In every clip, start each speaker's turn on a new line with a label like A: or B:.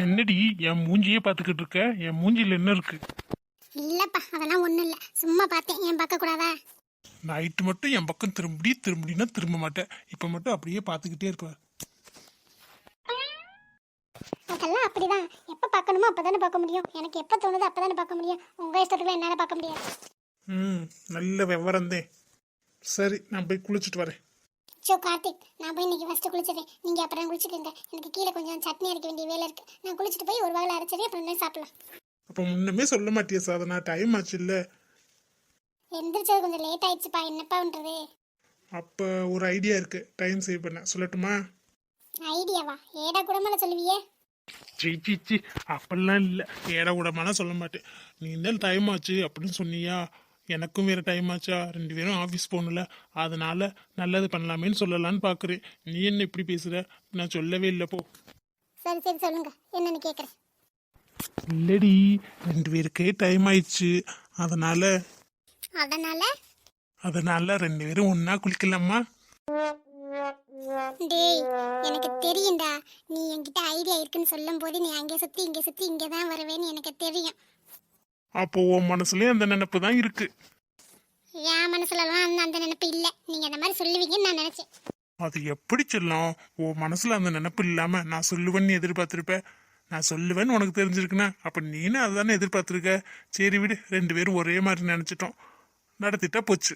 A: என்னடி என் மூஞ்சியே பார்த்துக்கிட்டு இருக்க? என் மூஞ்சில என்ன இருக்கு?
B: இல்லப்பா, அதெல்லாம் ஒண்ணும் இல்ல. சும்மா பார்த்தேன். ஏன் பார்க்க கூடாதா?
A: நைட்டு மட்டும் என் பக்கம் திரும்பினா திரும்ப மாட்டேன். இப்ப மட்டும் அப்படியே பார்த்துக்கிட்டே இருப்ப.
B: அதெல்லாம் அப்படிதான். எப்ப பார்க்கணுமோ அப்பதானே பார்க்க முடியும். எனக்கு எப்ப தோணுதோ அப்பதானே பார்க்க முடியும். உங்க இஷ்டத்துக்கு என்னால பார்க்க முடியாது.
A: நல்ல விவரந்தேன். சரி, நான் போய் குளிச்சுட்டு வரேன்.
B: சோ கார்த்திக், நான் போய் இன்னைக்கு ஃபர்ஸ்ட் குளிச்சிடுறேன். நீங்க அப்புறம் குளிச்சுக்கோங்க. எனக்கு கீழே கொஞ்சம் சட்னி அரைக்க வேண்டிய வேலை இருக்கு. நான் குளிச்சுட்டு போய் ஒரு வாழை அரைச்சதே அப்புறம் சாப்பிடலாம்.
A: அப்ப முன்னமே சொல்ல மாட்டியா சாதனா? டைம் ஆச்சு இல்ல?
B: எந்திரிச்சது கொஞ்சம் லேட் ஆயிடுச்சுப்பா. என்னப்பா பண்றது?
A: அப்ப ஒரு ஐடியா இருக்கு, டைம் சேவ் பண்ண. சொல்லட்டுமா?
B: ஐடியாவா? ஏடா கூடமால சொல்லுவியே.
A: சீ, அப்பெல்லாம் இல்லை. ஏட கூடமாலாம் சொல்ல மாட்டேன். நீ தான் டைம் ஆச்சு அப்படின்னு சொன்னியா, எனக்கும் வேற டைம் ஆச்சா, 2 பேரும் ஆஃபீஸ் போகணும்ல, அதனால நல்லது பண்ணலாமேன்னு சொல்லலான்னு பார்க்குறேன். நீ என்ன இப்படி பேசுற? நான் சொல்லவே இல்லை போ.
B: சரி சரி, சொல்லுங்க, என்னன்னு கேட்குறேன்.
A: இல்லடி, 2 பேருக்கே டைம் ஆயிடுச்சு. அதனால
B: அதனால
A: அதனால 2 பேரும் ஒன்னா குளிக்கலாமா?
B: டேய், எனக்கு தெரியும்டா. நீ என்கிட்ட ஐடியா இருக்குன்னு சொல்லும் போது நீ அங்கே சுத்தி இங்கே தான் வருவேன்னு எனக்கு தெரியும்.
A: அப்போ உன் மனசுலயும் அந்த நினைப்பு தான் இருக்கு.
B: என் மனசுலலாம் அந்த நினைப்பு இல்லை. நீங்க அந்த மாதிரி சொல்லுவீங்கன்னு நான் நினைச்சேன்.
A: அது எப்படி சொல்லும்? உன் மனசுல அந்த நினைப்பு இல்லாம நான் சொல்லுவேன்னு எதிர்பார்த்திருப்ப. நான் சொல்லுவேன்னு உனக்கு தெரிஞ்சிருக்குன்னா அப்ப நீனும் அதுதானே எதிர்பார்த்திருக்க. சரி விடு, 2 பேரும் ஒரே மாதிரி நினைச்சிட்டோம், நடத்திட்டா போச்சு.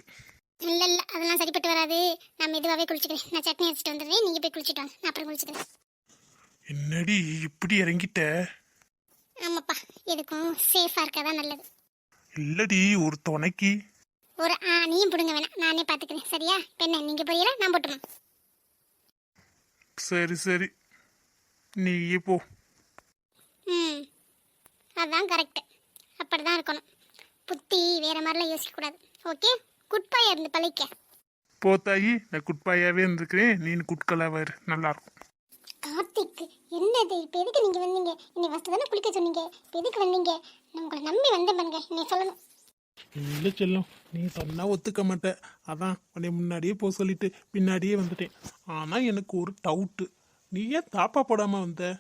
B: இல்ல இல்ல, அதெல்லாம் சரிப்பட்டு வராது. நான் மெதுவாவே குளிச்சுக்கிறேன். நான் சட்னி அரைச்சிட்டு வந்துடுறேன். நீங்க போய் குளிச்சுட்டு வாங்க, நான் அப்புறம் குளிச்சுக்கிறேன்.
A: என்னடி இப்படி இறங்கிட்ட?
B: ஆமாப்பா, எதுக்கும் சேஃபா இருக்கதான் நல்லது.
A: இல்லடி, ஒரு துணைக்கு.
B: ஒரு ஆணியும் பிடுங்க வேணாம், நானே பாத்துக்கிறேன். சரியா? பெண்ண நீங்க போயிடல, நான் போட்டுமா?
A: சரி, நீயே போ.
B: அதான் கரெக்ட். அப்படிதான் இருக்கணும். புத்தி வேற மாதிரிலாம் யோசிக்க கூடாது. ஓகே, குட்பாயா இருந்து பழிக்க.
A: போத்தாயி, நான் குட்பாயாவே இருந்துக்கிறேன், நீ குட்கலாவா இரு, நல்லா இருக்கும்.
B: கார்த்திக், என்னது இப்போ? எதுக்கு நீங்க வந்தீங்க? என்னை ஃபர்ஸ்ட் தானே குளிக்க சொன்னீங்க. இப்போ எதுக்கு வந்தீங்க? நான் உங்களை நம்பி வந்தேன் பாருங்க. நீ சொல்லணும்.
A: இல்லை செல்லம், நீ சொன்னா ஒத்துக்க மாட்டேன். அதான் உன்னை முன்னாடியே போக சொல்லிட்டு பின்னாடியே வந்துட்டேன். ஆனா எனக்கு ஒரு டவுட்டு, நீ ஏன் தாப்பா போடாம வந்த?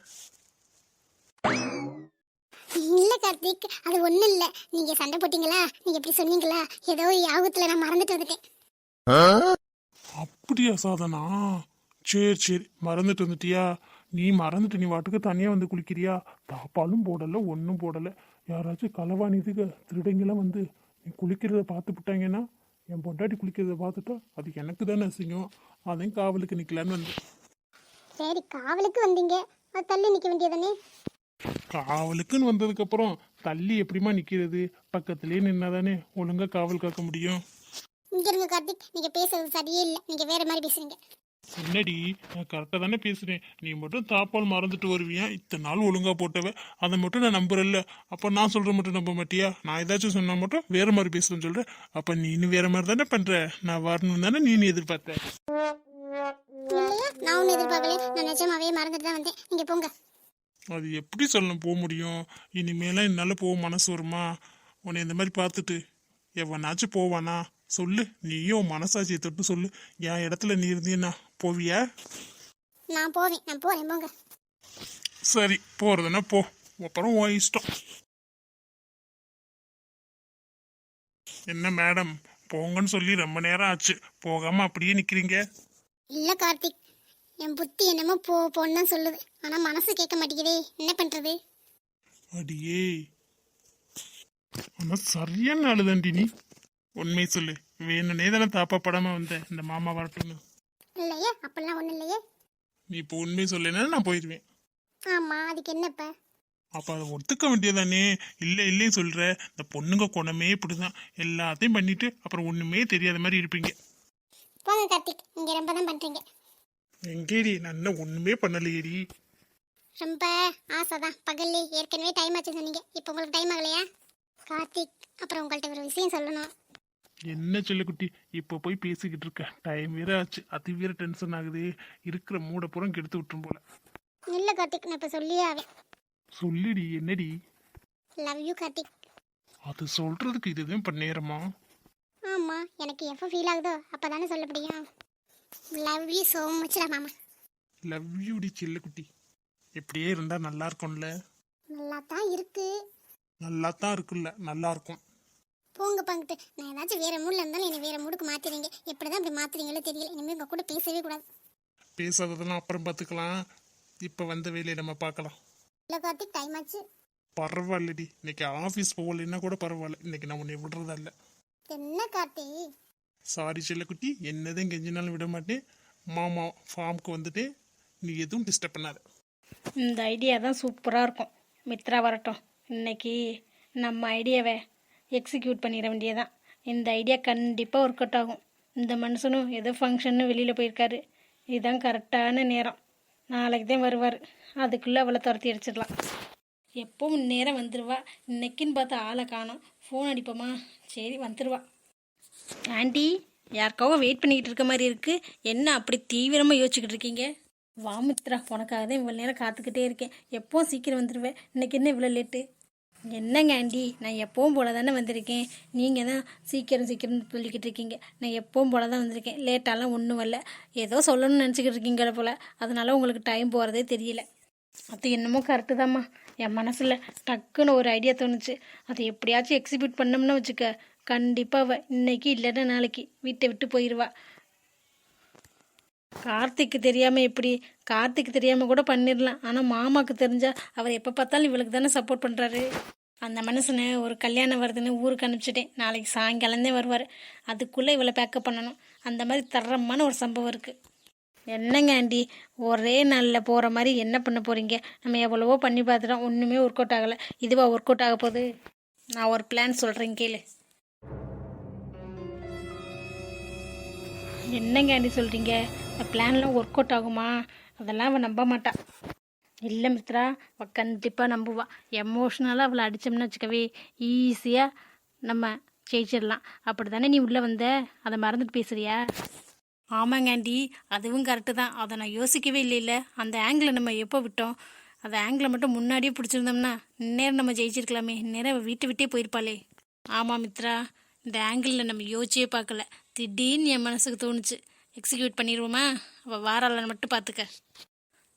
B: இல்ல கார்த்திக், அது ஒண்ணும் இல்ல. நீங்க சண்டை போட்டீங்களா, நீங்க எப்படி சொன்னீங்களா, ஏதோ யாகத்துல நான் மறந்துட்டு வந்துட்டேன்.
A: அப்படியா சாதனா? சரி, மறந்துட்டு வந்துட்டியா? நீ மறந்துட்டு நீ வாட்டுக்கு தனியா வந்து குளிக்கிறியா? தாப்பாலும் போடல, ஒன்றும் போடல. யாராச்சும் களவாணிதுக்கு திருடங்கெல்லாம் வந்து நீ குளிக்கிறத பார்த்து விட்டாங்கன்னா, என் பொண்டாட்டி குளிக்கிறத பார்த்துட்டா அது எனக்கு தானே அசிங்கம். அதையும் காவலுக்கு நிற்கலான்னு வந்தேன்.
B: சரி, காவலுக்கு வந்தீங்க, அது தள்ளி நிக்க வேண்டியதானே?
A: காவலுக்குன்னு வந்ததுக்கு அப்புறம் தள்ளி எப்படிமா நிக்கிறது? பக்கத்திலே நின்னாதானே ஒழுங்கா காவல் காக்க முடியும்.
B: இங்க இருங்க கார்த்திக், நீங்க பேசுறது சரியே இல்ல. நீங்க வேற மாதிரி பேசுறீங்க.
A: என்னடி, நான் கரெக்டாக தானே பேசுறேன். நீ மட்டும் தாப்பால் மறந்துட்டு வருவியா? இத்தனை நாள் ஒழுங்கா போட்டவ, அதை மட்டும் நான் நம்புறேன்ல. அப்ப நான் சொல்ற மட்டும் நம்ப மாட்டியா? நான் ஏதாச்சும் சொன்னா மட்டும் வேற மாதிரி பேசுறேன்னு சொல்றேன். அப்ப நீ வேற மாதிரி தானே பண்ற. நான் வரணும் தானே நீ எதிர்பார்த்த?
B: இல்லையா? நான் ஒன்னும் எதிர்பார்க்கல. நான் நிஜமாவே மறந்துட்டு தான் வந்தேன். நீங்க போங்க.
A: அது எப்படி சொல்லணும் போக முடியும்? இனிமேலாம் என்னால போக மனசு வருமா? உன்னை இந்த மாதிரி பார்த்துட்டு எவனாச்சும் போவானா? சொல்லு, நீயும் மனசாட்சியை தொட்டு சொல்லு. என் இடத்துல நீ இருந்தீன்னா போவியா?
B: நான் போறேன் போங்க.
A: சரி, போறதுன்னா போ, அப்புறம் உன் இஷ்டம். என்ன மேடம், போங்கன்னு சொல்லி ரொம்ப நேரம் ஆச்சு, போகாம அப்படியே நிக்கிறீங்க?
B: இல்ல கார்த்திக், என் புத்தி என்னமோ போன்னு தான் சொல்லுது. ஆனா மனசு கேட்க மாட்டேங்குதே. என்ன பண்றது?
A: அடியே, ஆனா சரியான ஆளுதாண்டி நீ. உண்மை சொல்லு, வேணுனே தானே தாப்பா படாம வந்த இந்த மாமா வரட்டும்னு?
B: இல்லையே, அப்படிலாம் ஒண்ணும் இல்லையே.
A: நீ இப்போ உண்மை சொல்லினா நான் போயிடுவேன்.
B: ஆமா, அதுக்கு என்னப்ப?
A: அப்ப அதை ஒத்துக்க வேண்டியதானே? இல்லைன்னு சொல்ற. இந்த பொண்ணுங்க குணமே இப்படிதான், எல்லாத்தையும் பண்ணிட்டு அப்புறம் ஒண்ணுமே தெரியாத மாதிரி இருப்பீங்க.
B: போங்க கார்த்திக், நீங்க ரொம்ப தான் பண்றீங்க.
A: எங்கேடி, நான் இன்னும் ஒண்ணுமே பண்ணலையேடி.
B: ரொம்ப ஆசைதான். பகல்லே ஏற்கனவே டைம் ஆச்சு சொன்னீங்க, இப்போ உங்களுக்கு டைம் ஆகலையா? கார்த்திக், அப்புறம் உங்கள்கிட்ட ஒரு விஷயம் சொல்லணும்.
A: என்ன செல்லக்குட்டி, இப்போ போய் பேசிக்கிட்டு இருக்க? டைம் வேற ஆச்சு, அது வேற டென்ஷன் ஆகுது. இருக்கிற மூட புறம் கெடுத்து விட்டுரும் போல.
B: இல்ல கார்த்திக், நான் இப்ப சொல்லியே ஆவேன்.
A: சொல்லிடி, என்னடி?
B: Love you Karthik.
A: அது சொல்றதுக்கு இதுதான் இப்ப நேரமா?
B: ஆமா, எனக்கு எப்போ ஃபீல் ஆகுதோ அப்பதானே சொல்ல முடியும். லவ் யூ சோ மச்டா மாமா.
A: லவ் யூ டி செல்லக்குட்டி. இப்படியே இருந்தா நல்லா இருக்கும்ல.
B: நல்லா தான் இருக்கு.
A: நல்லா தான் இருக்குல்ல, நல்லா இருக்கும்.
B: போங்க பங்கிட்டு. நான் ஏதாச்சும் வேற மூடில் இருந்தாலும் என்னை வேற மூடுக்கு மாத்திடுங்க. எப்படிதான் இப்படி மாத்துறீங்களோ தெரியல. இனிமேல் உங்க கூட பேசவே கூடாது.
A: பேசாததெல்லாம் அப்புறம் பார்த்துக்கலாம். இப்போ வந்த வேலையை நம்ம பார்க்கலாம்.
B: இல்லை கார்த்திக், டைம் ஆச்சு.
A: பரவாயில்லடி, இன்னைக்கு ஆஃபீஸ் போகலைன்னா கூட பரவாயில்ல. இன்னைக்கு நான் உன்னை விடுறதா இல்லை.
B: என்ன கார்த்திக்?
A: சாரி செல்லக்குட்டி, என்னதான் கெஞ்சினாலும் விட மாட்டேன். மாமா ஃபார்முக்கு வந்துட்டு நீ எதுவும் டிஸ்டர்ப் பண்ணாத.
C: இந்த ஐடியா தான் சூப்பராக இருக்கும். மித்ரா வரட்டும், இன்னைக்கு நம்ம ஐடியாவை எக்ஸிக்யூட் பண்ணிட வேண்டியதான். இந்த ஐடியா கண்டிப்பாக ஒர்க் அவுட் ஆகும். இந்த மனுஷனும் ஏதோ ஃபங்க்ஷன்னு வெளியில் போயிருக்காரு. இதுதான் கரெக்டான நேரம். நாளைக்கு தான் வருவார். அதுக்குள்ளே அவளை துரத்தி அடிச்சிடலாம். எப்பவும் நேரம் வந்துடுவா. இன்னைக்குன்னு பார்த்து ஆளை காணோம். ஃபோன் அடிப்போமா? சரி, வந்துடுவா. ஆண்டி, யாருக்காவோ வெயிட் பண்ணிக்கிட்டு இருக்க மாதிரி இருக்குது. என்ன அப்படி தீவிரமாக யோசிச்சுக்கிட்டு இருக்கீங்க? வா மித்ரா, உனக்காக தான் இவ்வளோ நேரம் காத்துக்கிட்டே இருக்கேன். எப்போவும் சீக்கிரம் வந்துடுவேன். இன்னைக்கு என்ன இவ்வளோ லேட்டு? என்னங்க ஆண்டி, நான் எப்பவும் போல தானே வந்திருக்கேன். நீங்கள் தான் சீக்கிரம் சீக்கிரம்னு சொல்லிக்கிட்டு இருக்கீங்க. நான் எப்பவும் போல தான் வந்திருக்கேன். லேட்டாலாம் ஒன்றும் வரல. ஏதோ சொல்லணும்னு நினச்சிக்கிட்டு இருக்கீங்கள போல். அதனால உங்களுக்கு டைம் போகிறதே தெரியல. அது என்னமோ கரெக்டு தாம்மா. என் மனசில் டக்குன்னு ஒரு ஐடியா தோணுச்சு. அதை எப்படியாச்சும் எக்ஸிக்யூட் பண்ணோம்னா வச்சுக்க, கண்டிப்பாக அவள் இன்னைக்கு இல்லைன்னா நாளைக்கு வீட்டை விட்டு போயிடுவா. கார்த்திக்கு தெரியாமல் எப்படி? கார்த்திக்கு தெரியாமல் கூட பண்ணிடலாம். ஆனால் மாமாவுக்கு தெரிஞ்சா அவர் எப்போ பார்த்தாலும் இவளுக்கு தானே சப்போர்ட் பண்ணுறாரு. அந்த மனுஷனை ஒரு கல்யாணம் வருதுன்னு ஊருக்கு அனுப்பிச்சிட்டேன். நாளைக்கு சாயங்காலந்தே வருவார். அதுக்குள்ளே இவளை பேக்கப் பண்ணணும். அந்த மாதிரி தரமான ஒரு சம்பவம் இருக்குது. என்னங்க ஆண்டி, ஒரே நாளில் போகிற மாதிரி என்ன பண்ண போகிறீங்க? நம்ம எவ்வளவோ பண்ணி பார்த்துட்டோம், ஒன்றுமே ஒர்க் அவுட் ஆகலை. இதுவா ஒர்க் அவுட் ஆக போகுது? நான் ஒரு பிளான் சொல்கிறேன் கேளு. என்னங்க ஆண்டி சொல்கிறீங்க? இந்த பிளான்லாம் ஒர்க் அவுட் ஆகுமா? அதெல்லாம் அவள் நம்ப மாட்டா. இல்லை மித்ரா, அவள் கண்டிப்பாக நம்புவா. எமோஷ்னலாக அவளை அடித்தோம்னு வச்சுக்கவே ஈஸியாக நம்ம ஜெயிச்சிடலாம். அப்படி தானே நீ உள்ளே வந்த? அதை மறந்துட்டு பேசுறியா? ஆமாங்க ஆண்டி, அதுவும் கரெக்டு தான். அதை நான் யோசிக்கவே இல்லை. அந்த ஆங்கிளை நம்ம எப்போ விட்டோம்? அந்த ஆங்கிளை மட்டும் முன்னாடியே பிடிச்சிருந்தோம்னா இந்நேரம் நம்ம ஜெயிச்சிருக்கலாமே. இந்நேரம் வீட்டை விட்டே போயிருப்பாளே. ஆமாம் மித்ரா, இந்த ஆங்கிளில் நம்ம யோசிச்சே பார்க்கல. திடீர்னு என் மனசுக்கு தோணுச்சு. எக்ஸிக்யூட் பண்ணிடுவோமா? அவள் வாராளன்னு மட்டும் பார்த்துக்க.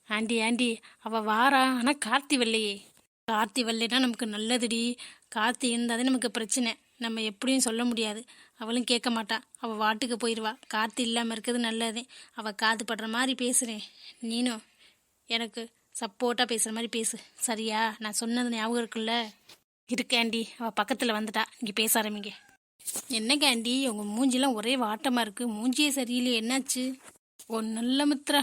C: ஆண்டி ஆண்டி, அவள் வாரா, ஆனால் கார்த்தி வரலையே. கார்த்தி வரலைன்னா நமக்கு நல்லதுடி. கார்த்தி இருந்தாதே நமக்கு பிரச்சனை. நம்ம எப்படியும் சொல்ல முடியாது. அவளும் கேட்க மாட்டா. அவள் வாட்டுக்கு போயிடுவா. கார்த்தி இல்லாமல் இருக்கிறது நல்லதே. அவள் காது படுற மாதிரி பேசுகிறேன். நீனும் எனக்கு சப்போர்ட்டாக பேசுகிற மாதிரி பேசு, சரியா? நான் சொன்னது ஞாபகம் இருக்குல்ல? இருக்கு ஆண்டி. அவள் பக்கத்தில் வந்துட்டா. இங்கே பேச ஆரம்பிங்க. என்னங்க ஆண்டி, உங்கள் மூஞ்சிலாம் ஒரே வாட்டமாக இருக்குது. மூஞ்சியே சரியில்லை, என்னாச்சு? ஒன்றும் இல்லை மித்ரா.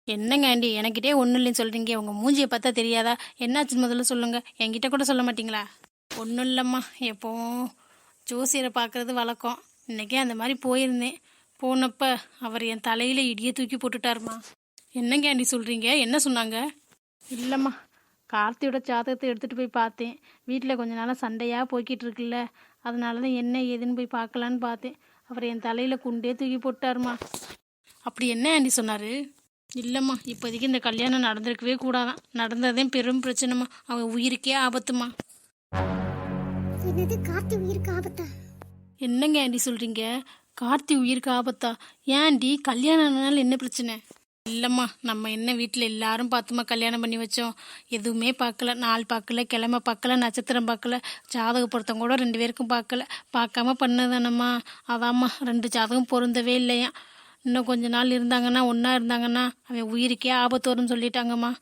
C: என்னங்க ஆண்டி, எனக்கிட்டே ஒன்றும் இல்லைன்னு சொல்கிறீங்க. உங்கள் மூஞ்சியை பார்த்தா தெரியாதா? என்னாச்சுன்னு முதல்ல சொல்லுங்கள். என்கிட்ட கூட சொல்ல மாட்டிங்களா? ஒன்றும் இல்லைம்மா, எப்போவும் ஜோசியரை பார்க்குறது வழக்கம். இன்றைக்கே அந்த மாதிரி போயிருந்தேன். போனப்போ அவர் என் தலையில் இடியை தூக்கி போட்டுட்டாருமா. என்னங்க ஆண்டி சொல்கிறீங்க? என்ன சொன்னாங்க? இல்லைம்மா, கார்த்தியோட ஜாதகத்தை எடுத்துகிட்டு போய் பார்த்தேன். வீட்டில் கொஞ்ச நாளாக சண்டையாக போய்கிட்டு இருக்குல்ல, அதனால தான் என்ன ஏதுன்னு போய் பார்க்கலான்னு பார்த்தேன். அவர் என் தலையில் குண்டே தூக்கி போட்டாருமா. அப்படி என்ன ஆண்டி சொன்னார்? இல்லைம்மா, இப்போதைக்கு இந்த கல்யாணம் நடந்திருக்கவே கூடாதான். நடந்ததே பெரும் பிரச்சனைம்மா. அவன் உயிருக்கே ஆபத்துமா.
B: என்னது, கார்த்தி உயிருக்கு ஆபத்தா?
C: என்னங்க ஆண்டி சொல்கிறீங்க? கார்த்தி உயிருக்கு ஆபத்தா? ஏன் ஆண்டி, கல்யாணம்னால என்ன பிரச்சனை? இல்லைம்மா, நம்ம என்ன வீட்டில் எல்லாரும் பார்த்துமா கல்யாணம் பண்ணி வச்சோம். எதுவுமே பார்க்கல. நாள் பார்க்கல, கிழமை பார்க்கல, நட்சத்திரம் பார்க்கல, ஜாதக பொருத்தம் கூட 2 பேருக்கும் பார்க்கல. பார்க்காம பண்ணதானம்மா. அதாம்மா, 2 ஜாதகம் பொருந்தவே இல்லையா. இன்னும் கொஞ்ச நாள் இருந்தாங்கன்னா, ஒன்றா இருந்தாங்கன்னா அவன் உயிருக்கே ஆபத்து வரும்னு சொல்லிட்டாங்கம்மா.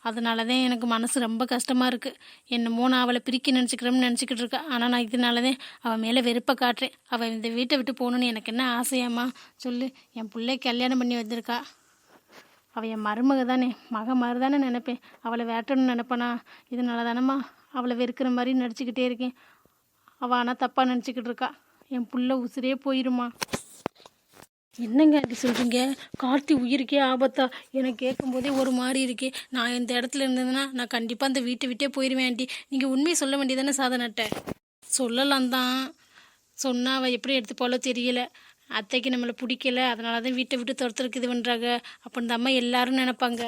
C: அதனால தான் எனக்கு மனசு ரொம்ப கஷ்டமாக இருக்குது. என்னமோ நான் அவளை பிரிக்க நினச்சிக்கிட்டு இருக்கேன். ஆனால் நான் இதனால தான் அவள் மேலே வெறுப்பை காட்டுறேன். அவள் இந்த வீட்டை விட்டு போகணுன்னு எனக்கு என்ன ஆசையாம்மா சொல்லு. என் பிள்ளை கல்யாணம் பண்ணி வந்திருக்கா. அவள் என் மருமக தானே, மக மாதிரி தானே நினைப்பேன். அவளை வேட்டணும்னு நினைப்பேனா? இதனால தானம்மா அவளை வெறுக்கிற மாதிரி நடிச்சுக்கிட்டே இருக்கேன். அவள் ஆனால் தப்பாக நினச்சிக்கிட்டு இருக்கா. என் பிள்ளை உசுரே போயிருமா. என்னங்க அப்படி சொல்கிறீங்க? கார்த்தி உயிருக்கே ஆபத்தா? எனக்கு கேட்கும்போதே ஒரு மாதிரி இருக்கே. நான் இந்த இடத்துல இருந்ததுன்னா நான் கண்டிப்பாக அந்த வீட்டை விட்டே போயிடுவேன் ஆண்டி. நீங்கள் உண்மையை சொல்ல வேண்டியதானே சாதனட்ட? சொல்லலாம் தான். சொன்னால் அவள் எப்படி எடுத்துப்பாலோ தெரியல. அத்தைக்கு நம்மளை பிடிக்கல, அதனால தான் வீட்டை விட்டு துரத்துறதுக்கு இது பண்ணுறாங்க அப்படின்னு தான் அம்மா எல்லாரும் நினைப்பாங்க.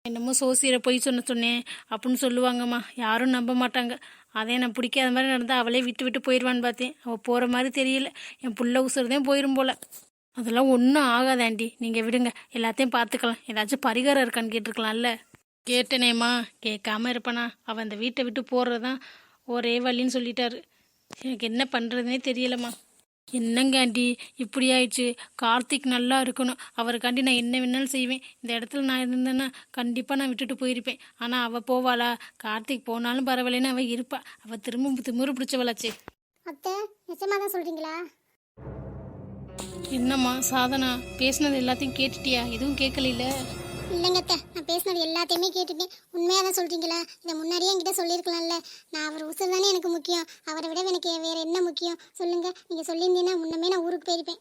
C: என்னமோ சோசியரை போய் சொன்னேன் அப்படின்னு சொல்லுவாங்கம்மா. யாரும் நம்ப மாட்டாங்க. அதே நான் பிடிக்காத மாதிரி நடந்தால் அவளே விட்டு போயிடுவான்னு பார்த்தேன். அவள் போகிற மாதிரி தெரியல. என் புள்ள உசுறதையும் போயிடும் போல். அதெல்லாம் ஒன்றும் ஆகாது ஆண்டி, நீங்கள் விடுங்க. எல்லாத்தையும் பார்த்துக்கலாம். ஏதாச்சும் பரிகாரம் இருக்கான்னு கேட்டிருக்கலாம்ல. கேட்டனேம்மா, கேட்காம இருப்பனா? அவன் அந்த வீட்டை விட்டு போகிறது தான் ஒரே வழின்னு சொல்லிட்டாரு. எனக்கு என்ன பண்ணுறதுனே தெரியலம்மா. என்னங்க ஆண்டி இப்படி ஆயிடுச்சு? கார்த்திக் நல்லா இருக்கணும், அவருக்காண்டி நான் என்ன வேணாலும் செய்வேன். இந்த இடத்துல நான் இருந்தேன்னா கண்டிப்பாக நான் விட்டுட்டு போயிருப்பேன். ஆனால் அவள் போவாளா? கார்த்திக் போனாலும் பரவாயில்லன்னு அவள் இருப்பா. அவள் திரும்ப திமிரு பிடிச்சவளாச்சே.
B: அத்தை நிச்சயமாக தான் சொல்கிறீங்களா?
C: என்னம்மா சாதனா, பேசுனது எல்லாத்தையும் கேட்டுட்டியா? எதுவும் கேட்கல?
B: இல்லைங்க அத்தை, நான் பேசினது எல்லாத்தையுமே கேட்டுட்டேன். உண்மையாக தான் சொல்கிறீங்களா? இதை முன்னாடியே என்கிட்ட சொல்லியிருக்கலாம்ல. நான் அவர் உசுறு தானே எனக்கு முக்கியம். அவரை விட எனக்கு வேறு என்ன முக்கியம் சொல்லுங்கள். நீங்கள் சொல்லியிருந்தீங்கன்னா முன்னமே நான் ஊருக்கு போயிருப்பேன்.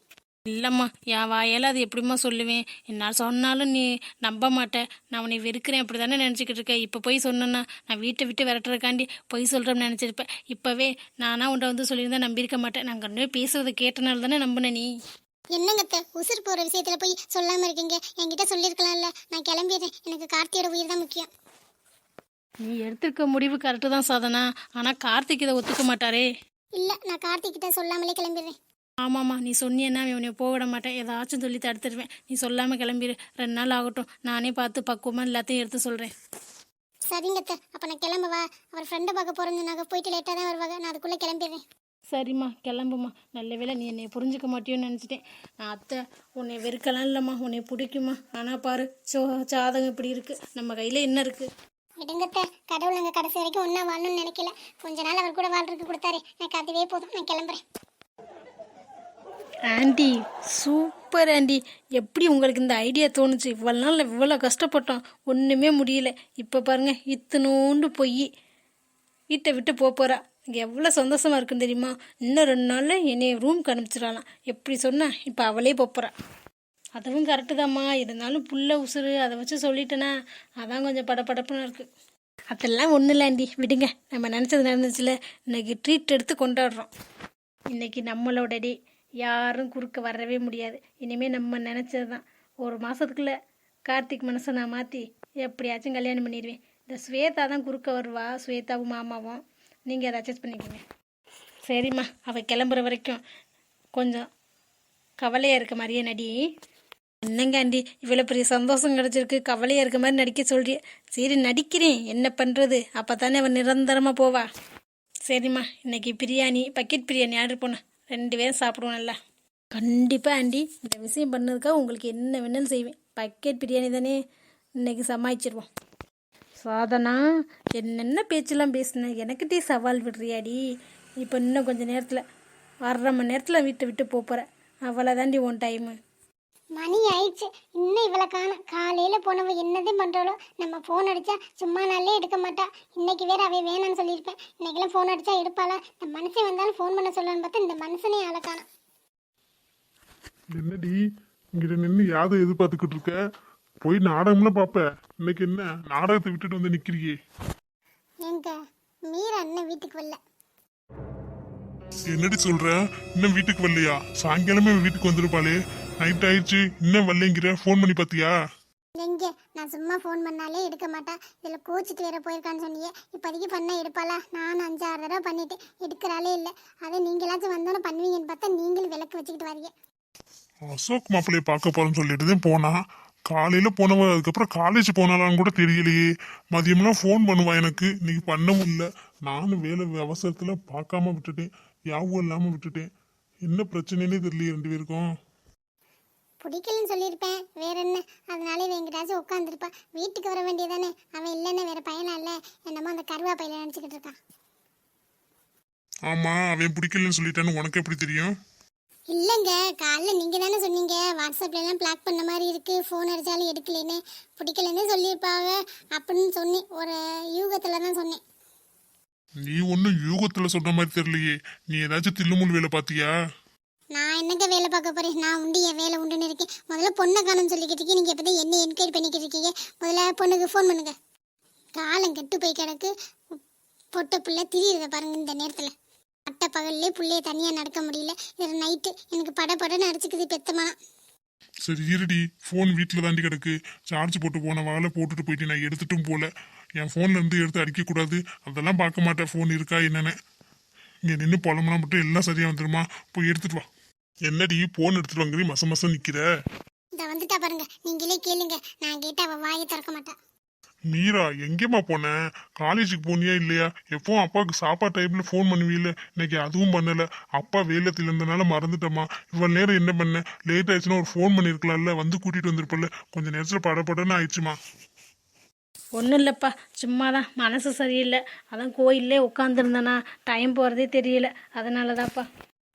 C: இல்லைம்மா, என் வாயால் அது எப்படிம்மா சொல்லுவேன்? என்னால் சொன்னாலும் நீ நம்ப மாட்டேன். நான் உன்னை வெறுக்கிறேன் அப்படி தானே நினச்சிக்கிட்டு இருக்கேன். இப்போ போய் சொன்னேன்னா நான் வீட்டை விட்டு விரட்டுறதுக்காண்டி பொய் சொல்கிறேன்னு நினச்சிருப்பேன். இப்போவே நானாக உன்ட்ட வந்து சொல்லியிருந்தா நம்பியிருக்க மாட்டேன். நான் கண்டு பேசுறதை கேட்டனால தானே நம்பினேன். நீ
B: என்னங்க அத்தை, உசுறு போகிற விஷயத்தில் போய் சொல்லாமல் இருக்கீங்க? என்கிட்ட சொல்லியிருக்கலாம்ல. நான் கிளம்பிடுறேன். எனக்கு கார்த்தியோட உயிர் தான் முக்கியம்.
C: நீ எடுத்திருக்க முடிவு கரெக்டு தான் சாதனா, ஆனால் கார்த்திக் இதை ஒத்துக்க மாட்டாரே.
B: இல்லை, நான் கார்த்திக் கிட்ட சொல்லாமலே கிளம்பிடுறேன்.
C: ஆமாம்மா, நீ சொன்னியன்னா உன்னை போக விட மாட்டேன். ஏதாச்சும் சொல்லி தடுத்துடுவேன். நீ சொல்லாமல் கிளம்பிடு. 2 நாள் ஆகட்டும், நானே பார்த்து பக்குவமாக எல்லாத்தையும் எடுத்து சொல்கிறேன்.
B: சரிங்க அத்தை, அப்போ நான் கிளம்பவா? அவர் ஃப்ரெண்டை பார்க்க போகிறேன்னு நாங்கள் போயிட்டு லேட்டாக தான் வருவாங்க. நான் அதுக்குள்ளே கிளம்பிடுறேன்.
C: சரிம்மா, கிளம்புமா. நல்ல வேளை நீ என்னை புரிஞ்சுக்க மாட்டியோன்னு நினச்சிட்டேன். நான் அத்தை உன்னை வெறுக்கலாம் இல்லைம்மா, உன்னை பிடிக்குமா. ஆனால் பாரு, ஜாதகம் இப்படி இருக்குது. நம்ம கையில் என்ன இருக்குது?
B: விடுங்கத்த, கடவுள் நாங்கள் கடைசி வரைக்கும் ஒன்றா வாழணும்னு நினைக்கல. கொஞ்ச நாள் அவர் கூட வாழ்றதுக்கு கொடுத்தாரு. எனக்கு அதுவே போதும். நான் கிளம்புறேன்.
C: Aunty super aunty. எப்படி உங்களுக்கு இந்த ஐடியா தோணுச்சு? இவ்வளோ நாள் இவ்வளோ கஷ்டப்பட்டோம், ஒன்றுமே முடியல. இப்போ பாருங்கள், இத்தனோண்டு போய் வீட்டை விட்டு போகிறா. இங்கே எவ்வளோ சந்தோஷமாக இருக்குன்னு தெரியுமா? இன்னும் 2 நாளில் என்னை ரூம்க்கு அனுப்பிச்சிடலாம். எப்படி சொன்னா இப்போ அவளே போகிறா. அதுவும் கரெக்டு தாம்மா. இருந்தாலும் புள்ள உசுறு, அதை வச்சு சொல்லிட்டேனா அதான் கொஞ்சம் படப்படப்புன்னு இருக்குது. அதெல்லாம் ஒன்றும் இல்லை ஆண்டி, விடுங்க. நம்ம நினச்சது நடந்துச்சுல. இன்னைக்கு ட்ரீட் எடுத்து கொண்டாடுறோம். இன்னைக்கு நம்மளோட டே. யாரும் குறுக்க வரவே முடியாது. இனிமேல் நம்ம நினச்சது தான். 1 மாதத்துக்குள்ளே கார்த்திக் மனசை நான் மாற்றி எப்படியாச்சும் கல்யாணம் பண்ணிடுவேன். இந்த ஸ்வேதா தான் குறுக்க வருவா, ஸ்வேதாவும் மாமாவும். நீங்கள் அதை அட்ஜஸ்ட் பண்ணிக்கோங்க. சரிம்மா, அவள் கிளம்புற வரைக்கும் கொஞ்சம் கவலையாக இருக்க மாதிரியே நடி. என்னங்க ஆண்டி, இவ்வளோ பெரிய சந்தோஷம் கிடச்சிருக்கு, கவலையாக இருக்க மாதிரி நடிக்க சொல்கிறீ. சரி நடிக்கிறேன், என்ன பண்ணுறது? அப்போ தானே அவன் நிரந்தரமாக போவா. சரிம்மா, இன்னைக்கு பிரியாணி, பக்கெட் பிரியாணி ஆர்டர் பண்ணு. 2 பேரும் சாப்பிடுவோம் நல்லா. கண்டிப்பாக ஆண்டி, இந்த விஷயம் பண்ணதுக்காக உங்களுக்கு என்ன வேணும்னு செய்வேன். பக்கெட் பிரியாணி தானே, இன்னைக்கு சமாளிச்சிருவோம். சாதனா, என்னென்ன பேச்செல்லாம் பேசினேன். எனக்கிட்டே சவால் விடுறியாடி? இப்போ இன்னும் கொஞ்சம் நேரத்தில் 1/2 மணி நேரத்தில் வீட்டை விட்டு போகிறேன். அவ்வளோதாண்டி உன் டைமு.
B: மணி ஆயிடுச்சு, இன்னும் இவ்வளோ காணும். காலையில் போனவ என்னதான் பண்ணுறாளோ. நம்ம ஃபோன் அடித்தா சும்மா நாளே எடுக்க மாட்டா. இன்னைக்கு வேற அவ வேணான்னு சொல்லியிருப்பேன். இன்னைக்கெல்லாம் ஃபோன் அடித்தா எடுப்பாளா? இந்த மனுஷன் வந்தாலும் ஃபோன் பண்ண சொல்லலான்னு பார்த்தா இந்த மனுஷனே ஆளை காணும்.
A: என்னடி இங்கிட்ட நின்று யாதை எதிர்பார்த்துக்கிட்டு இருக்க? போய் நாடகம்லாம் பார்ப்ப. இன்னைக்கு என்ன நாடகத்தை விட்டுட்டு வந்து நிக்கிறியே?
B: எங்க மீரா அண்ணன் வீட்டுக்கு வரல.
A: என்னடி சொல்ற? இன்னும் வீட்டுக்கு வரலையா? சாயங்காலமே வீட்டுக்கு வந்துருப்பாளே. நைட் ஆயிடுச்சு, இன்னும் வரலைங்கிற? ஃபோன் பண்ணி பார்த்தியா?
B: எங்க நான் சும்மா ஃபோன் பண்ணாலே எடுக்க மாட்டா. இதில் கோச்சிட்டு வேற போயிருக்கான்னு சொன்னீங்க. இப்போதைக்கு பண்ணால் எடுப்பாளா? நான் 5-6 தடவை பண்ணிட்டு எடுக்கிறாளே இல்லை. அதை நீங்களாச்சும் வந்தோன்னு பண்ணுவீங்கன்னு பார்த்தா நீங்களும் விளக்கு வச்சுக்கிட்டு வரீங்க.
A: அசோக் மாப்பிள்ளைய பார்க்க போறேன்னு சொல்லிட்டு தான் போனா. காலையில போனவ அதுக்கப்புறம் காலேஜ் போனாலான்னு கூட தெரியலையே. மதியம்லாம் ஃபோன் பண்ணுவா எனக்கு. இன்னைக்கு பண்ணவும் இல்லை. நானும் வேலை அவசரத்துல பார்க்காம விட்டுட்டேன். யாவும் இல்லாம விட்டுட்டேன். என்ன பிரச்சனைன்னே தெரியலையே 2 பேருக்கும்.
B: பிடிக்கலன்னு சொல்லியிருப்பேன், வேற என்ன? அதனால இவன் எங்கிட்டாச்சும் உட்காந்துருப்பா. வீட்டுக்கு வர வேண்டியதானே. அவன் இல்லைன்னா வேற பையனா இல்லை. என்னமோ அந்த கருவா பையில நினச்சிக்கிட்டு இருக்கான்.
A: ஆமா, அவன் பிடிக்கலன்னு சொல்லிட்டான்னு உனக்கு எப்படி தெரியும்?
B: இல்லைங்க, காலைல நீங்கள் தானே சொன்னீங்க வாட்ஸ்அப்லாம் பிளாக் பண்ண மாதிரி இருக்குது, ஃபோன் அடித்தாலும் எடுக்கலேன்னு. பிடிக்கலன்னு சொல்லியிருப்பாங்க அப்படின்னு சொன்னேன். ஒரு யூகத்தில் தான் சொன்னேன்.
A: நீ ஒன்னும் யூகத்துல சொன்ன மாதிரி தெரியலையே. நீ ஏதாச்சும் தில்லுமுள் வேலை பாத்தியா?
B: நான் என்னங்க வேலை பார்க்க போகிறேன்? நான் உண்டு, என் வேலை உண்டுன்னு இருக்கேன். முதல்ல பொண்ணை காணும்னு சொல்லிக்கிட்டு இருக்கீங்க. நீங்கள் எப்போ தான் என்ன என்கொயரி பண்ணிக்கிட்டு இருக்கீங்க? முதல்ல பொண்ணுக்கு ஃபோன் பண்ணுங்க. காலம் கெட்டு போய் கிடக்கு. பொட்டை புள்ள திரியிறத பாருங்க இந்த நேரத்தில். பட்ட பகல்லே புள்ளைய தனியாக நடக்க முடியல. இதில் நைட்டு எனக்கு படன்னு அடிச்சுக்குது பெத்தமா.
A: சரி இருடி, ஃபோன் வீட்டில் தாண்டி கிடக்கு. சார்ஜ் போட்டு போன வாழை போட்டுட்டு போயிட்டு நான் எடுத்துட்டும் போல. என் ஃபோன்ல இருந்து எடுத்து அடிக்கக்கூடாது. அதெல்லாம் பார்க்க மாட்டேன் ஃபோன் இருக்கா என்னன்னு. இங்கே நின்று புலம்புனா மட்டும் எல்லாம் சரியா வந்துருமா? போய் எடுத்துட்டு வா. என்னடி ஃபோன் எடுத்துட்டு வாங்கி மசம் நிக்கிற?
B: இந்த வந்துட்டா பாருங்க, நீங்களே கேளுங்க. நான் கேட்டு அவள் வாயை திறக்க மாட்டா.
A: மீரா எங்கேம்மா போன? காலேஜுக்கு போனியா இல்லையா? எப்பவும் அப்பாவுக்கு சாப்பாடு டைம்ல ஃபோன் பண்ணுவீல்ல, இன்னைக்கு அதுவும் பண்ணல. அப்பா வேலத்தில் இருந்தனால மறந்துட்டம்மா. இவ்வளவு நேரம் என்ன பண்ண? லேட் ஆயிடுச்சுன்னா ஒரு ஃபோன் பண்ணிருக்கலாம்ல, வந்து கூட்டிட்டு வந்திருப்பல. கொஞ்ச நேரத்துல படபடன்னு ஆயிடுச்சுமா.
C: ஒன்றும் இல்லைப்பா, சும்மா தான் மனசு சரியில்லை. அதான் கோயிலே உட்காந்துருந்தேனா, டைம் போகிறதே தெரியல. அதனால தான்ப்பா.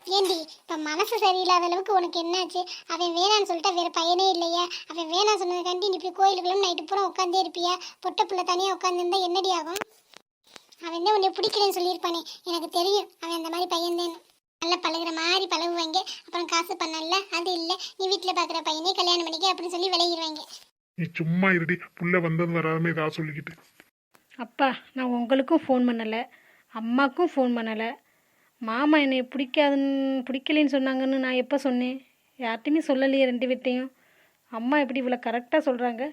B: ஏண்டி இப்ப மனசு சரியில்லாத அளவுக்கு உனக்கு என்னாச்சு? அவன் வேணான்னு சொல்லிட்டா வேற பையனே இல்லையா? அவன் வேணாம் சொன்னதுக்காண்டி நீ இப்படி கோயிலுக்குள்ள நைட்டு பூரா உட்காந்தே இருப்பியா? பொட்ட புள்ள தனியா உட்காந்துருந்தா என்னடி ஆகும்? அவன் தான் உன்னை பிடிக்கலன்னு சொல்லியிருப்பானே, எனக்கு தெரியும் அவன் அந்த மாதிரி பையன். நல்லா பழகுற மாதிரி பழகுவாங்க. அப்புறம் காசு பண்ணல, அது இல்லை, நீ வீட்டில் பார்க்குற பையனே கல்யாணம் பண்ணிக்க அப்படின்னு சொல்லி விளையிடுவாங்க.
A: நீ சும்மா இருடி, புள்ள வந்தது வராம ஏதாவது சொல்லிக்கிட்டு.
C: அப்பா, நான் உங்களுக்கும் ஃபோன் பண்ணலை, அம்மாக்கும் ஃபோன் பண்ணலை. மாமா என்னை பிடிக்கலைன்னு சொன்னாங்கன்னு நான் எப்போ சொன்னேன்? யார்கிட்டையுமே சொல்லலையே ரெண்டு பேர்ட்டையும். அம்மா எப்படி இவ்வளோ கரெக்டாக சொல்கிறாங்க?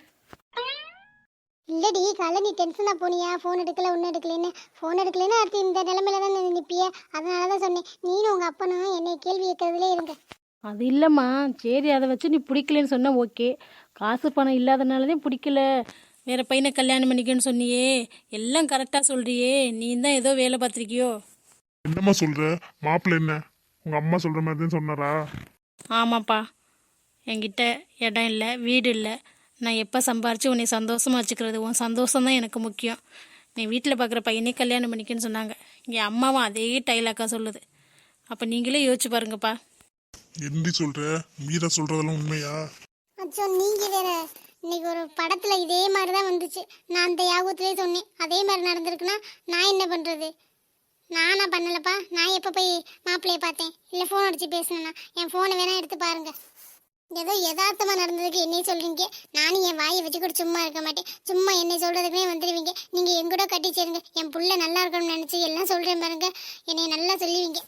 B: இல்லடி, காலை நீ டென்ஷனாக போனியா? ஃபோன் எடுக்கல, ஒன்றும் எடுக்கலன்னு. ஃபோன் எடுக்கலன்னு அடுத்து இந்த நிலமையில தான் நிற்பிய. அதனால தான் சொன்னேன், நீனும் உங்கள் அப்பனும் என்னை கேள்வி கேட்கறதுலே இருங்க.
C: அது இல்லைம்மா, சரி அதை வச்சு நீ பிடிக்கலன்னு சொன்னால் ஓகே. காசு பணம் இல்லாதனாலதான் பிடிக்கல, வேறு பையனை கல்யாணம் பண்ணிக்கன்னு சொன்னியே. எல்லாம் கரெக்டாக சொல்கிறியே, நீ தான் ஏதோ வேலை பார்த்துருக்கியோ?
A: என்னம்மா சொல்ற? மாப்பிள்ள என்ன உங்க அம்மா சொல்ற மாதிரி தான் சொன்னாரா?
C: ஆமாப்பா, என்கிட்ட இடம் இல்லை, வீடு இல்லை. நான் எப்போ சம்பாரித்து உன்னை சந்தோஷமாக வச்சுக்கிறது? உன் சந்தோஷம்தான் எனக்கு முக்கியம். நீ வீட்டில் பார்க்குற பையனே கல்யாணம் பண்ணிக்கன்னு சொன்னாங்க. இங்கே அம்மாவும் அதே டைலாக்காக சொல்லுது. அப்போ நீங்களே யோசிச்சு பாருங்கப்பா.
A: எப்படி சொல்ற? மீரா சொல்றதெல்லாம் உண்மையா?
B: அச்சோ, நீங்கள் வேற. இன்னைக்கு ஒரு படத்தில் இதே மாதிரி தான் வந்துச்சு. நான் அந்த யாபத்திலே சொன்னேன், அதே மாதிரி நடந்திருக்குன்னா நான் என்ன பண்ணுறது? நானா பண்ணலப்பா. நான் எப்போ போய் மாப்பிள்ளையை பார்த்தேன்? இல்லை ஃபோன் அடித்து பேசணும்னா என் ஃபோனை வேணால் எடுத்து பாருங்க. ஏதோ யதார்த்தமாக நடந்ததுக்கு என்னை சொல்கிறீங்க. நானும் என் வாயை வச்சு கூட சும்மா இருக்க மாட்டேன். சும்மா என்னை சொல்கிறதுக்குமே வந்துடுவீங்க. நீங்கள் எங்கூட கட்டி சேருங்க, என் புள்ள நல்லா இருக்கணும்னு நினச்சி எல்லாம் சொல்கிறேன் பாருங்க. என்னை நல்லா சொல்லுவீங்க.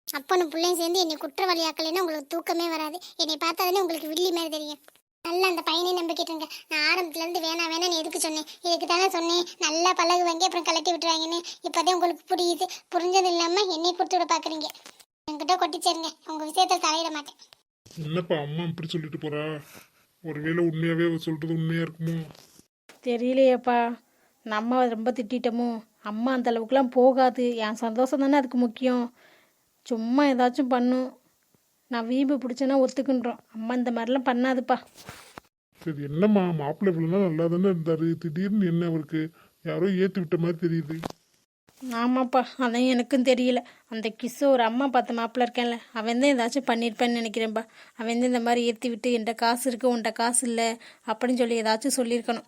B: அப்பனும் பிள்ளையும் சேர்ந்து என்னை குற்றவாளி ஆக்கலைன்னா உங்களுக்கு தூக்கமே வராது. என்னை பார்த்தாதானே உங்களுக்கு வில்லி மாதிரி தெரியும். நல்லா அந்த பையனை நம்பிக்கிட்டுருங்க. நான் ஆரம்பத்துலேருந்து வேணாம் வேணான்னு எதுக்கு சொன்னேன்? இதுக்கு தானே சொன்னேன், நல்லா பழகுவாங்க அப்புறம் கலட்டி விட்டுருவாங்கன்னு. இப்போதான் உங்களுக்கு புரியுது. புரிஞ்சது இல்லாமல் என்னை கொடுத்து விட பார்க்குறீங்க. என்கிட்ட கொட்டி சேருங்க, உங்கள் விஷயத்தை தலையிட மாட்டேன்.
A: என்னப்பா அம்மா இப்படி சொல்லிட்டு போறா? ஒருவேளை உண்மையாவே அவ சொல்றது உண்மையா இருக்குமோ?
C: தெரியலையேப்பா, நம்ம ரொம்ப திட்டமோ? அம்மா அந்த அளவுக்குலாம் போகாது. என் சந்தோஷம் தானே அதுக்கு முக்கியம். சும்மா ஏதாச்சும் பண்ணும். நான் வீம்பு பிடிச்சேன்னா ஒத்துக்குன்றோம். அம்மா இந்த மாதிரிலாம் பண்ணாதுப்பா.
A: சரி, என்னம்மா மாப்பிள்ளை இவ்வளவு நாள் நல்லா தானே இருந்தாரு, திடீர்னு என்ன அவருக்கு யாரோ ஏத்தி விட்ட மாதிரி தெரியுது.
C: ஆமாப்பா, அதான் எனக்கும் தெரியல. அந்த கிஸ்ஸு ஒரு அம்மா பார்த்த மாப்பிள்ள இருக்கேன்ல, அவன் தான் ஏதாச்சும் பண்ணியிருப்பேன்னு நினைக்கிறேன்ப்பா. அவன் தான் இந்த மாதிரி ஏற்றி விட்டு என்கிட்ட காசு இருக்குது உன்கிட்ட காசு இல்லை அப்படின்னு சொல்லி ஏதாச்சும் சொல்லியிருக்கணும்.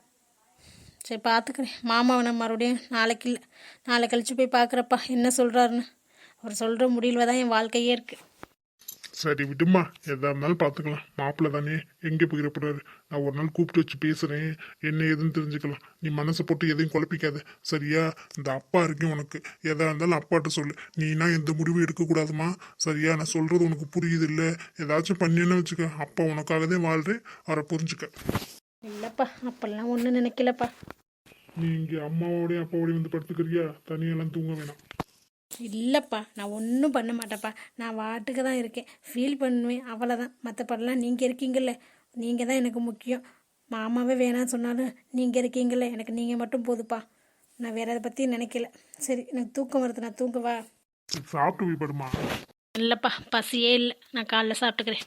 C: சரி, பார்த்துக்கிறேன். மாமாவை நான் மறுபடியும் நாளைக்கு இல்லை நாளை கழிச்சு போய் பார்க்குறப்பா என்ன சொல்கிறாருன்னு. அவர் சொல்கிற முடிவில் தான் என் வாழ்க்கையே இருக்குது.
A: சரி விடுமா, எதா இருந்தாலும் பார்த்துக்கலாம். மாப்பிள்ளை தானே, எங்கே போயிடப்படுறாரு. நான் ஒரு நாள் கூப்பிட்டு வச்சு பேசுகிறேன், என்ன ஏதுன்னு தெரிஞ்சுக்கலாம். நீ மனசை போட்டு எதையும் குழப்பிக்காத, சரியா? இந்த அப்பா இருக்கேன் உனக்கு, எதா இருந்தாலும் அப்பாட்ட சொல்லு. நீனா எந்த முடிவும் எடுக்கக்கூடாதுமா, சரியா? நான் சொல்கிறது உனக்கு புரியுது இல்லை? ஏதாச்சும் பண்ணின்னு வச்சுக்க, அப்பா உனக்காக தான் வாழ்கிறேன், அவரை புரிஞ்சுக்க.
C: இல்லைப்பா, அப்பெல்லாம் ஒன்றும் நினைக்கலப்பா.
A: நீ இங்கே அம்மாவோடையும் அப்பாவோடையும் வந்து படுத்துக்கிறியா? தனியெல்லாம் தூங்க வேணாம்.
C: இல்லைப்பா, நான் ஒன்றும் பண்ண மாட்டேப்பா. நான் வாட்டுக்கு தான் இருக்கேன், ஃபீல் பண்ணுவேன், அவ்வளோதான். மற்றபடிலாம் நீங்கள் இருக்கீங்கள்ல, நீங்கள் தான் எனக்கு முக்கியம். மாமாவே வேணான்னு சொன்னாலும் நீங்கள் இருக்கீங்கள்ல, எனக்கு நீங்கள் மட்டும் போதுப்பா. நான் வேற அதை பற்றி நினைக்கல. சரி, எனக்கு தூக்கம் வருது, நான் தூங்கவா?
A: சாப்பிட்டு போய் படுமா.
C: இல்லைப்பா, பசியே இல்லை, நான் காலைல சாப்பிட்டுக்கிறேன்.